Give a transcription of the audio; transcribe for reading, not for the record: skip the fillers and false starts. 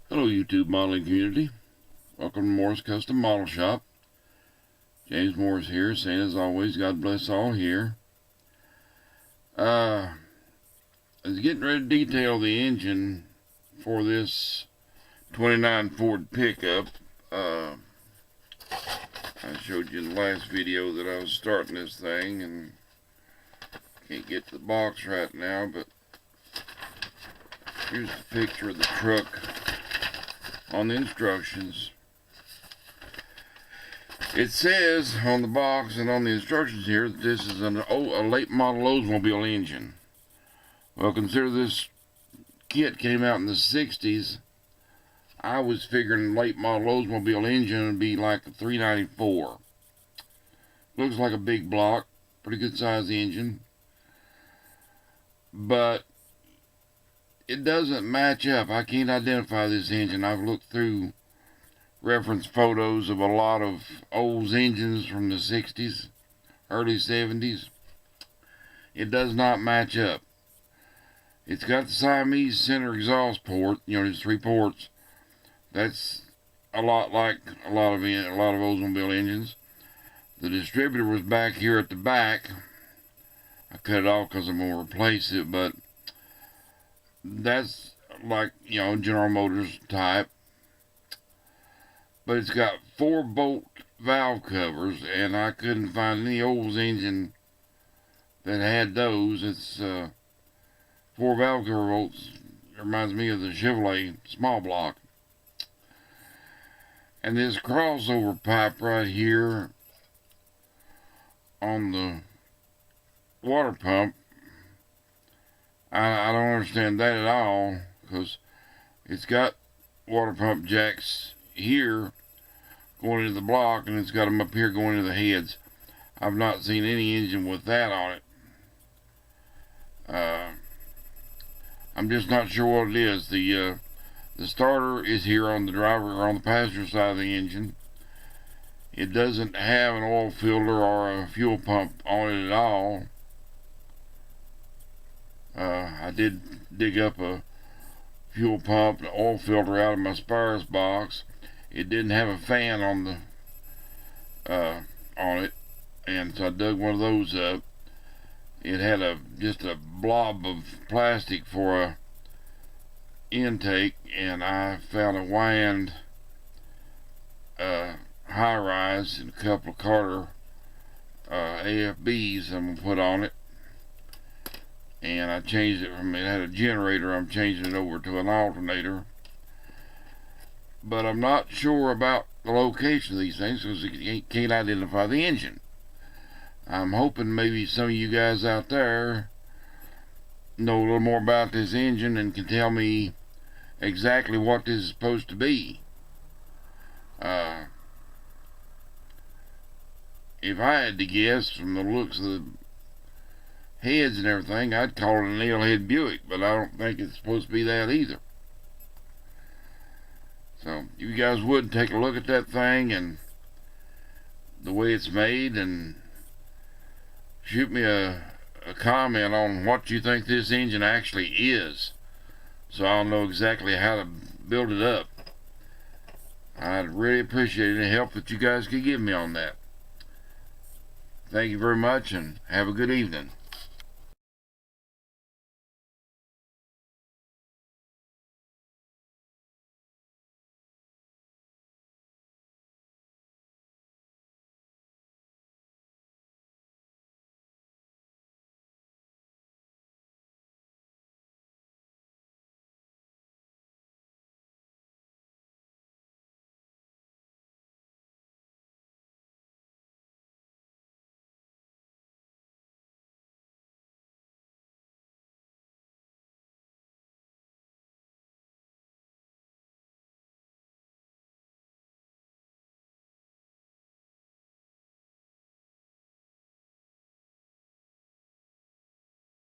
Hello YouTube modeling community. Welcome to Morris Custom Model Shop. James Morris here, saying as always, God bless all here. I was getting ready to detail the engine for this 29 Ford pickup. I showed you in the last video that I was starting this thing and can't get to the box right now, but here's the picture of the truck on the instructions. It says on the box and on the instructions here that this is a late model Oldsmobile engine. Well, consider this kit came out in the 60s. I was figuring late model Oldsmobile engine would be like a 394. Looks like a big block, pretty good size engine, but it doesn't match up. I can't identify this engine. I've looked through reference photos of a lot of Olds engines from the 60s, early 70s. It does not match up. It's got the Siamese center exhaust port, there's 3 ports. That's a lot like a lot of Oldsmobile engines. The distributor was back here at the back. I cut it off because I'm going to replace it, but that's like, General Motors type. But it's got 4 bolt valve covers, and I couldn't find any Olds engine that had those. It's 4 valve cover bolts. It reminds me of the Chevrolet small block. And this crossover pipe right here on the water pump, I don't understand that at all, because it's got water pump jacks here going into the block, and it's got them up here going into the heads. I've not seen any engine with that on it. I'm just not sure what it is. The starter is here on the driver or on the passenger side of the engine. It doesn't have an oil filter or a fuel pump on it at all. I did dig up a fuel pump and oil filter out of my spares box. It didn't have a fan on the on it, and so I dug one of those up. It had just a blob of plastic for a intake, and I found a wind high rise and a couple of Carter AFBs I'm gonna put on it. And I changed it from, it had a generator, I'm changing it over to an alternator. But I'm not sure about the location of these things because you can't identify the engine. I'm hoping maybe some of you guys out there know a little more about this engine and can tell me exactly what this is supposed to be. If I had to guess from the looks of the heads and everything, I'd call it a nailhead Buick, but I don't think it's supposed to be that either. So you guys would take a look at that thing and the way it's made, and shoot me a comment on what you think this engine actually is, so I'll know exactly how to build it up. I'd really appreciate any help that you guys could give me on that. Thank you very much, and have a good evening.